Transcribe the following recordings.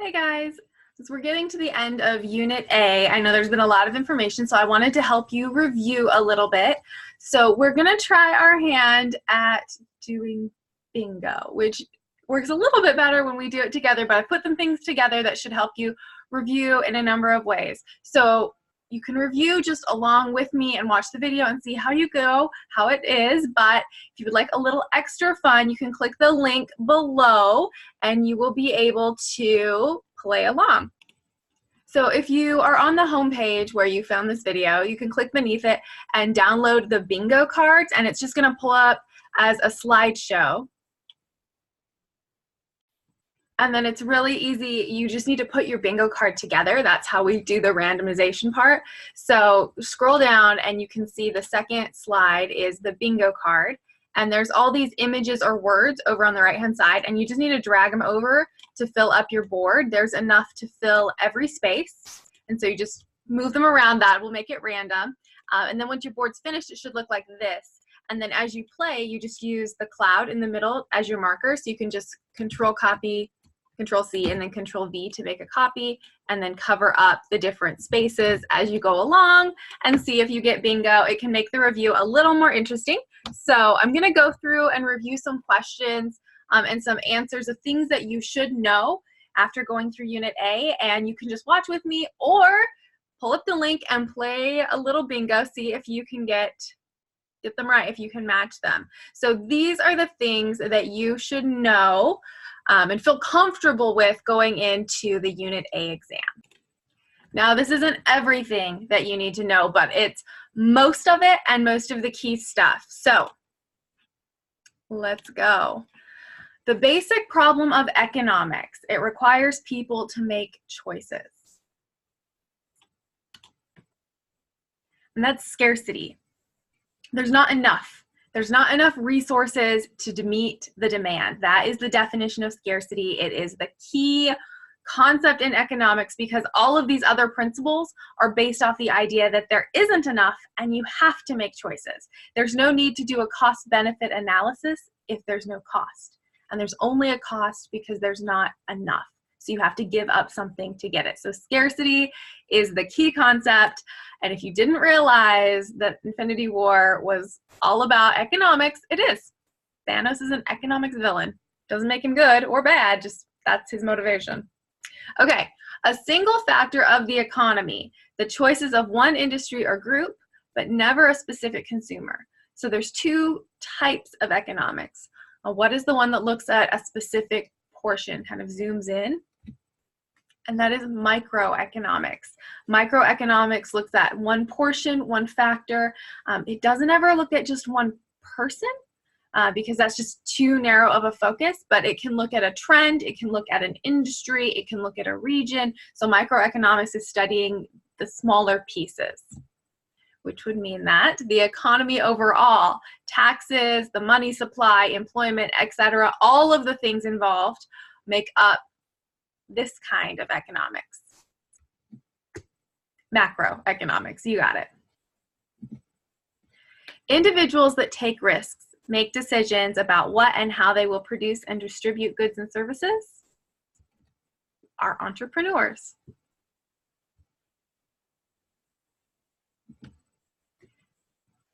Hey guys, since we're getting to the end of Unit A, I know there's been a lot of information, so I wanted to help you review a little bit. So we're going to try our hand at doing bingo, which works a little bit better when we do it together, but I put some things together that should help you review in a number of ways. So you can review just along with me and watch the video and see how you go, how it is, but if you would like a little extra fun, you can click the link below and you will be able to play along. So if you are on the home page where you found this video, you can click beneath it and download the bingo cards, and it's just going to pull up as a slideshow. And then it's really easy. You just need to put your bingo card together. That's how we do the randomization part. So scroll down and you can see the second slide is the bingo card. And there's all these images or words over on the right-hand side, and you just need to drag them over to fill up your board. There's enough to fill every space. And so you just move them around. That will make it random. And then once your board's finished, it should look like this. And then as you play, you just use the cloud in the middle as your marker. So you can just Control-Copy, Control-C, and then Control-V to make a copy, and then cover up the different spaces as you go along and see if you get bingo. It can make the review a little more interesting. So I'm going to go through and review some questions and some answers of things that you should know after going through Unit A, and you can just watch with me or pull up the link and play a little bingo, see if you can get them right, if you can match them. So these are the things that you should know and feel comfortable with going into the Unit A exam. Now, this isn't everything that you need to know, but it's most of it and most of the key stuff. So let's go. The basic problem of economics, it requires people to make choices. And that's scarcity. There's not enough. There's not enough resources to meet the demand. That is the definition of scarcity. It is the key concept in economics because all of these other principles are based off the idea that there isn't enough and you have to make choices. There's no need to do a cost-benefit analysis if there's no cost. And there's only a cost because there's not enough. So you have to give up something to get it. So scarcity is the key concept. And if you didn't realize that Infinity War was all about economics, it is. Thanos is an economics villain. Doesn't make him good or bad, just that's his motivation. Okay, a single factor of the economy, the choices of one industry or group, but never a specific consumer. So there's two types of economics. What is the one that looks at a specific portion, kind of zooms in? And that is microeconomics. Microeconomics looks at one portion, one factor. It doesn't ever look at just one person because that's just too narrow of a focus, but it can look at a trend, it can look at an industry, it can look at a region. So microeconomics is studying the smaller pieces, which would mean that the economy overall, taxes, the money supply, employment, etc., all of the things involved make up this kind of economics. Macroeconomics, you got it. Individuals that take risks make decisions about what and how they will produce and distribute goods and services are entrepreneurs.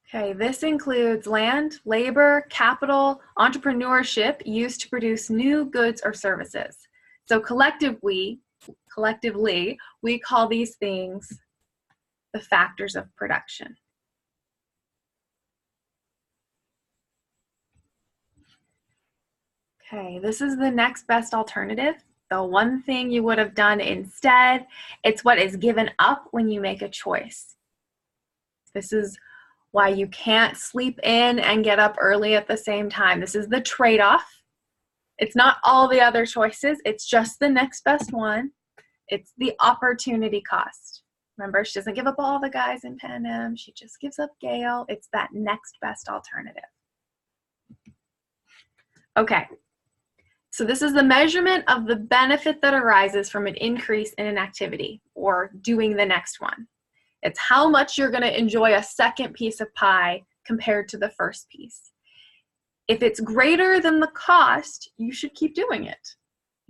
Okay, this includes land, labor, capital, entrepreneurship used to produce new goods or services. So collectively, we call these things the factors of production. Okay, this is the next best alternative. The one thing you would have done instead. It's what is given up when you make a choice. This is why you can't sleep in and get up early at the same time. This is the trade-off. It's not all the other choices. It's just the next best one. It's the opportunity cost. Remember, she doesn't give up all the guys in Pan Am. She just gives up Gale. It's that next best alternative. Okay. So this is the measurement of the benefit that arises from an increase in an activity or doing the next one. It's how much you're going to enjoy a second piece of pie compared to the first piece. If it's greater than the cost, you should keep doing it.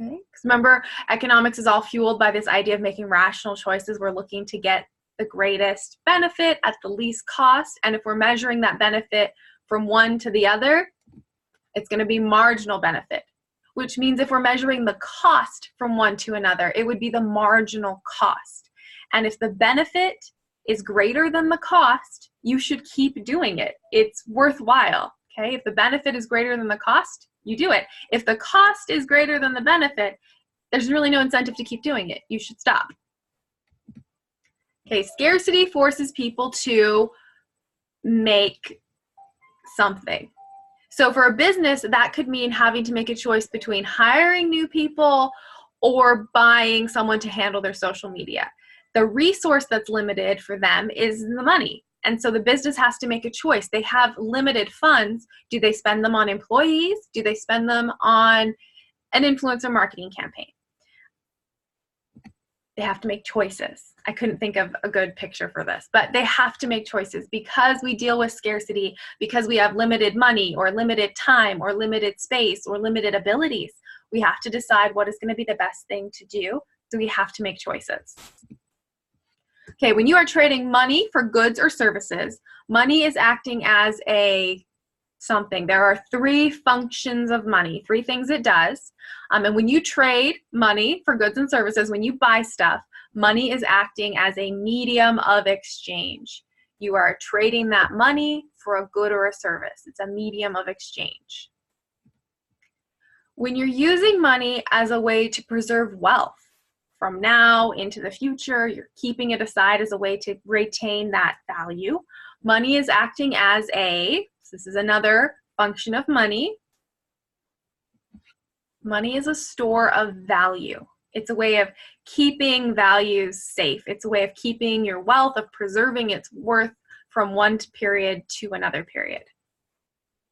Okay, because remember, economics is all fueled by this idea of making rational choices. We're looking to get the greatest benefit at the least cost, and if we're measuring that benefit from one to the other, it's going to be marginal benefit, which means if we're measuring the cost from one to another, it would be the marginal cost. And if the benefit is greater than the cost, you should keep doing it. It's worthwhile, okay? If the benefit is greater than the cost, you do it. If the cost is greater than the benefit, there's really no incentive to keep doing it. You should stop. Okay, scarcity forces people to make something. So for a business, that could mean having to make a choice between hiring new people or buying someone to handle their social media. The resource that's limited for them is the money. And so the business has to make a choice. They have limited funds. Do they spend them on employees? Do they spend them on an influencer marketing campaign? They have to make choices. I couldn't think of a good picture for this, but they have to make choices because we deal with scarcity, because we have limited money or limited time or limited space or limited abilities. We have to decide what is going to be the best thing to do. So we have to make choices. Okay, when you are trading money for goods or services, money is acting as a something. There are three functions of money, three things it does. And when you trade money for goods and services, when you buy stuff, money is acting as a medium of exchange. You are trading that money for a good or a service. It's a medium of exchange. When you're using money as a way to preserve wealth from now into the future, you're keeping it aside as a way to retain that value. Money is acting as this is another function of money. Money is a store of value. It's a way of keeping values safe. It's a way of keeping your wealth, of preserving its worth from one period to another period.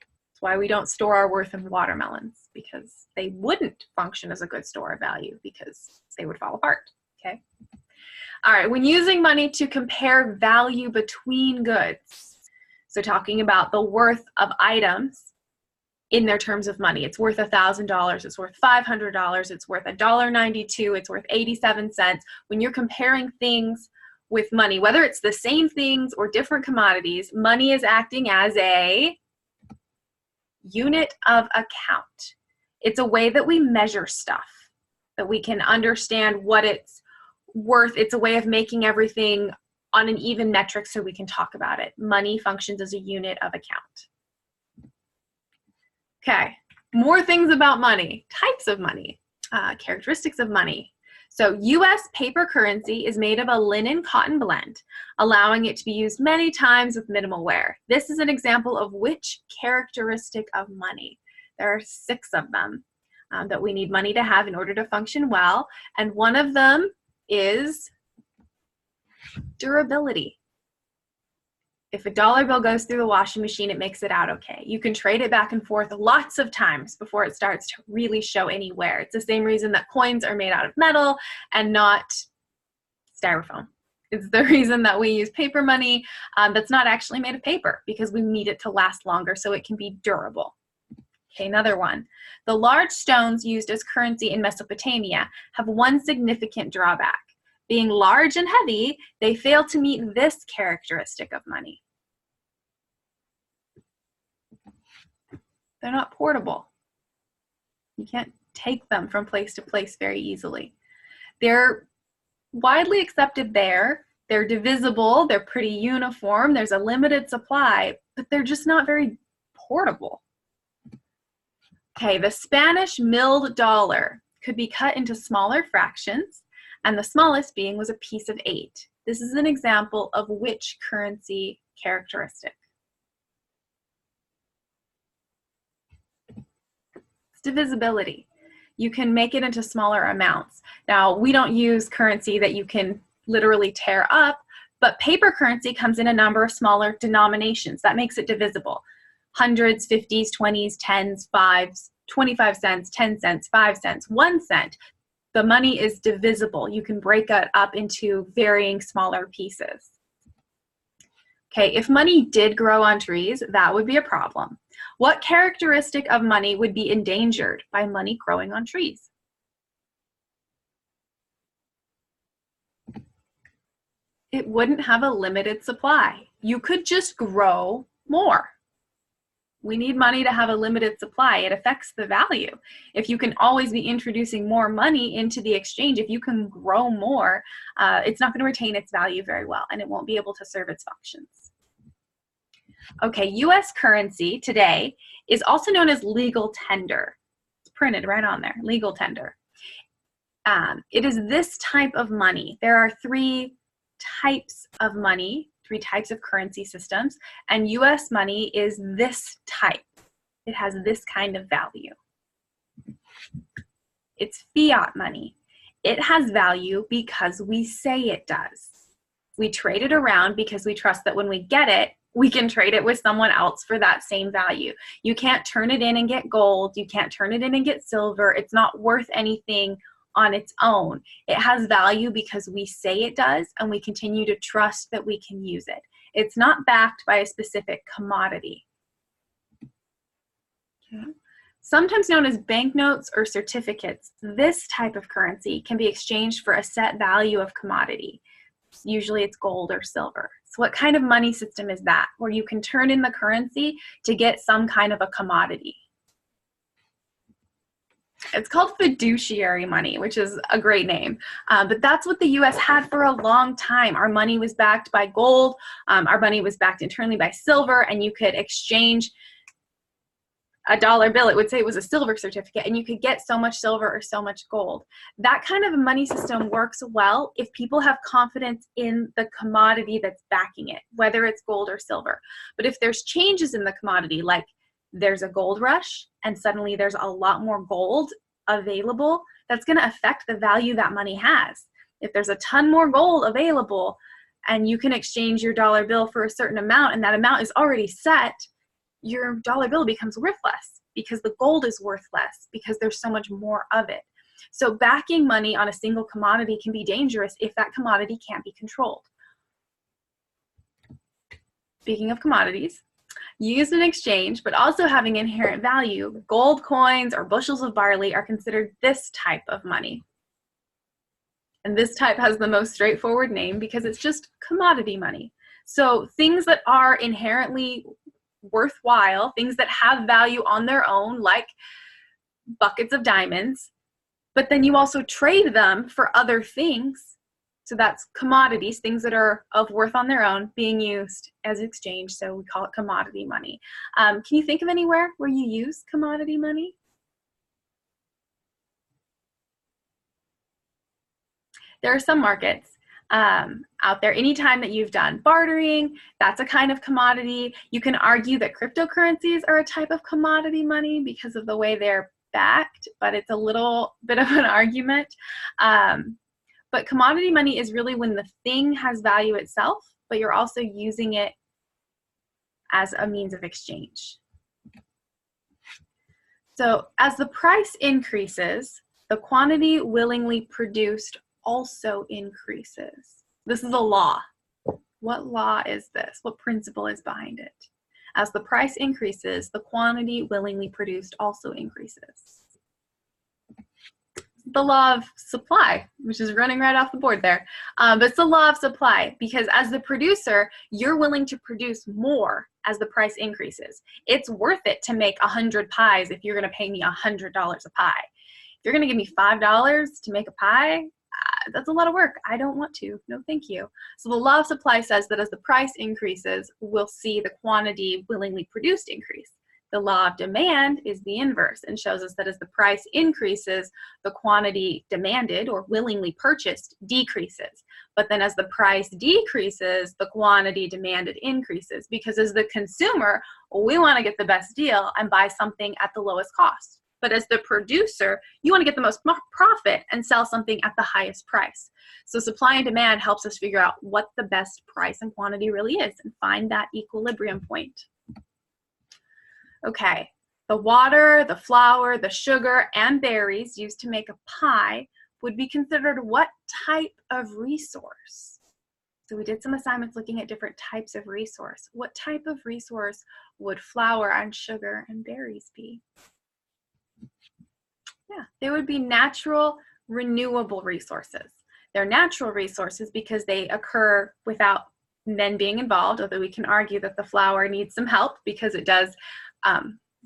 That's why we don't store our worth in watermelons, because they wouldn't function as a good store of value because they would fall apart, okay? All right, when using money to compare value between goods, so talking about the worth of items in their terms of money. It's worth $1,000, it's worth $500, it's worth $1.92, it's worth 87 cents. When you're comparing things with money, whether it's the same things or different commodities, money is acting as a unit of account. It's a way that we measure stuff, that we can understand what it's worth. It's a way of making everything on an even metric so we can talk about it. Money functions as a unit of account. Okay, more things about money. Types of money, characteristics of money. So US paper currency is made of a linen cotton blend, allowing it to be used many times with minimal wear. This is an example of which characteristic of money. There are 6 of them that we need money to have in order to function well, and one of them is durability. If a dollar bill goes through the washing machine, it makes it out okay. You can trade it back and forth lots of times before it starts to really show any wear. It's the same reason that coins are made out of metal and not styrofoam. It's the reason that we use paper money that's not actually made of paper, because we need it to last longer so it can be durable. Okay, another one. The large stones used as currency in Mesopotamia have one significant drawback. Being large and heavy, they fail to meet this characteristic of money. They're not portable. You can't take them from place to place very easily. They're widely accepted there. They're divisible. They're pretty uniform. There's a limited supply, but they're just not very portable. Okay, the Spanish milled dollar could be cut into smaller fractions, and the smallest being was a piece of 8. This is an example of which currency characteristic? It's divisibility. You can make it into smaller amounts. Now, we don't use currency that you can literally tear up, but paper currency comes in a number of smaller denominations. That makes it divisible. Hundreds, 50s, 20s, 10s, 5s, 25 cents, 10 cents, 5 cents, 1 cent. The money is divisible. You can break it up into varying smaller pieces. Okay, if money did grow on trees, that would be a problem. What characteristic of money would be endangered by money growing on trees? It wouldn't have a limited supply. You could just grow more. We need money to have a limited supply. It affects the value. If you can always be introducing more money into the exchange, if you can grow more, it's not going to retain its value very well, and it won't be able to serve its functions. Okay, US currency today is also known as legal tender. It's printed right on there, legal tender. It is this type of money. There are three types of money, three types of currency systems, and US money is this type. It has this kind of value. It's fiat money. It has value because we say it does. We trade it around because we trust that when we get it, we can trade it with someone else for that same value. You can't turn it in and get gold. You can't turn it in and get silver. It's not worth anything on its own. It has value because we say it does, and we continue to trust that we can use it. It's not backed by a specific commodity. Okay. Sometimes known as banknotes or certificates, this type of currency can be exchanged for a set value of commodity. Usually it's gold or silver. So what kind of money system is that, where you can turn in the currency to get some kind of a commodity? It's called fiduciary money, which is a great name. But that's what the US had for a long time. Our money was backed by gold. Our money was backed internally by silver, and you could exchange a dollar bill. It would say it was a silver certificate, and you could get so much silver or so much gold. That kind of a money system works well if people have confidence in the commodity that's backing it, whether it's gold or silver. But if there's changes in the commodity, like there's a gold rush and suddenly there's a lot more gold available, that's going to affect the value that money has. If there's a ton more gold available and you can exchange your dollar bill for a certain amount, and that amount is already set, your dollar bill becomes worth less because the gold is worth less because there's so much more of it. So backing money on a single commodity can be dangerous if that commodity can't be controlled. Speaking of commodities, used in exchange but also having inherent value, gold coins or bushels of barley are considered this type of money. And this type has the most straightforward name because it's just commodity money. So things that are inherently worthwhile, things that have value on their own, like buckets of diamonds, but then you also trade them for other things. So that's commodities, things that are of worth on their own being used as exchange. So we call it commodity money. Can you think of anywhere where you use commodity money? There are some markets out there. Anytime that you've done bartering, that's a kind of commodity. You can argue that cryptocurrencies are a type of commodity money because of the way they're backed, but it's a little bit of an argument. But commodity money is really when the thing has value itself, but you're also using it as a means of exchange. So as the price increases, the quantity willingly produced also increases. This is a law. What law is this? What principle is behind it? As the price increases, the quantity willingly produced also increases. The law of supply, which is running right off the board there. But it's the law of supply, because as the producer, you're willing to produce more as the price increases. It's worth it to make 100 pies if you're going to pay me $100 a pie. If you're going to give me $5 to make a pie, that's a lot of work. I don't want to. No, thank you. So the law of supply says that as the price increases, we'll see the quantity willingly produced increase. The law of demand is the inverse and shows us that as the price increases, the quantity demanded or willingly purchased decreases. But then as the price decreases, the quantity demanded increases, because as the consumer, we want to get the best deal and buy something at the lowest cost. But as the producer, you want to get the most profit and sell something at the highest price. So supply and demand helps us figure out what the best price and quantity really is and find that equilibrium point. Okay, the water, the flour, the sugar, and berries used to make a pie would be considered what type of resource? So we did some assignments looking at different types of resource. What type of resource would flour and sugar and berries be? Yeah, they would be natural, renewable resources. They're natural resources because they occur without men being involved, although we can argue that the flour needs some help because it does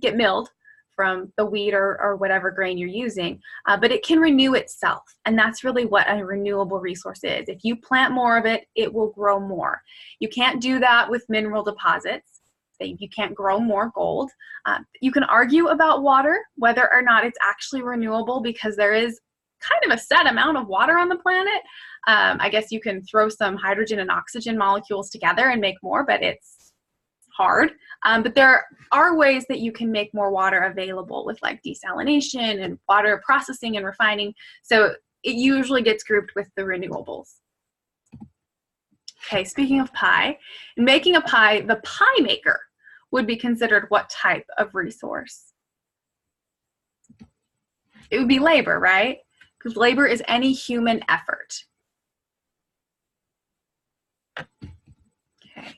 get milled from the wheat or whatever grain you're using, but it can renew itself. And that's really what a renewable resource is. If you plant more of it, it will grow more. You can't do that with mineral deposits. You can't grow more gold. You can argue about water, whether or not it's actually renewable, because there is kind of a set amount of water on the planet. I guess you can throw some hydrogen and oxygen molecules together and make more, but it's hard. But there are ways that you can make more water available with like desalination and water processing and refining. So it usually gets grouped with the renewables. Okay, speaking of pie, in making a pie, the pie maker would be considered what type of resource? It would be labor, right? Because labor is any human effort. Okay.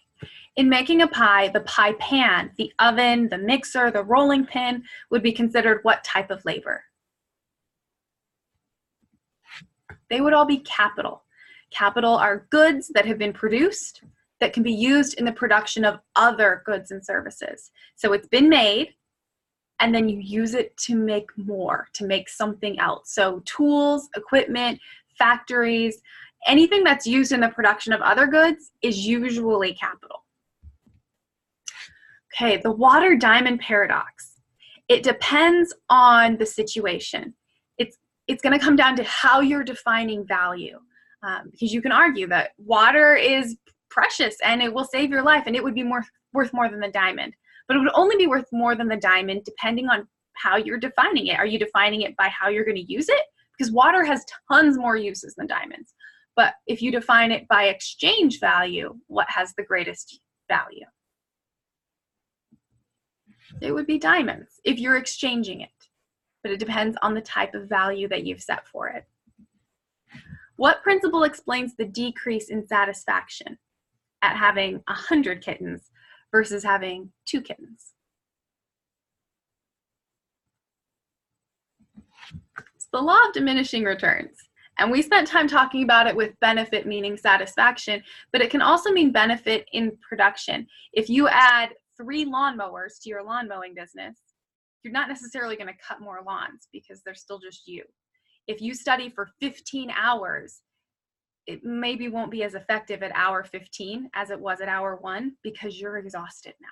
In making a pie, the pie pan, the oven, the mixer, the rolling pin would be considered what type of labor? They would all be capital. Capital are goods that have been produced that can be used in the production of other goods and services. So it's been made, and then you use it to make more, to make something else. So tools, equipment, factories, anything that's used in the production of other goods is usually capital. Okay, the water diamond paradox. It depends on the situation. It's going to come down to how you're defining value, because you can argue that water is precious and it will save your life and it would be worth more than the diamond. But it would only be worth more than the diamond depending on how you're defining it. Are you defining it by how you're going to use it? Because water has tons more uses than diamonds. But if you define it by exchange value, what has the greatest value? It would be diamonds if you're exchanging it. But it depends on the type of value that you've set for it. What principle explains the decrease in satisfaction at having 100 kittens versus having 2 kittens? It's the law of diminishing returns. And we spent time talking about it with benefit meaning satisfaction, but it can also mean benefit in production. If you add 3 lawnmowers to your lawn mowing business, you're not necessarily going to cut more lawns because they're still just you. If you study for 15 hours, it maybe won't be as effective at hour 15 as it was at hour 1 because you're exhausted now.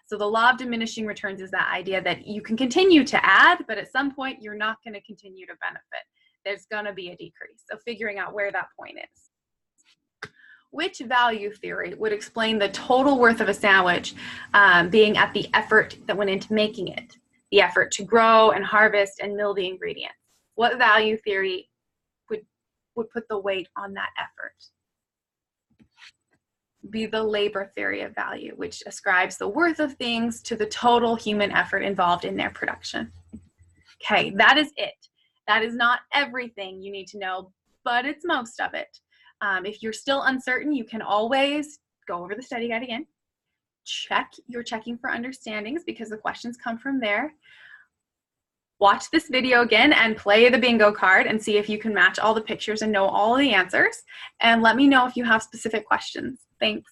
So the law of diminishing returns is that idea that you can continue to add, but at some point you're not going to continue to benefit. There's going to be a decrease. So figuring out where that point is. Which value theory would explain the total worth of a sandwich being at the effort that went into making it? The effort to grow and harvest and mill the ingredients. What value theory would put the weight on that effort? Be the labor theory of value, which ascribes the worth of things to the total human effort involved in their production. Okay, that is it. That is not everything you need to know, but it's most of it. If you're still uncertain, you can always go over the study guide again. You're checking for understandings because the questions come from there. Watch this video again and play the bingo card and see if you can match all the pictures and know all the answers. And let me know if you have specific questions. Thanks.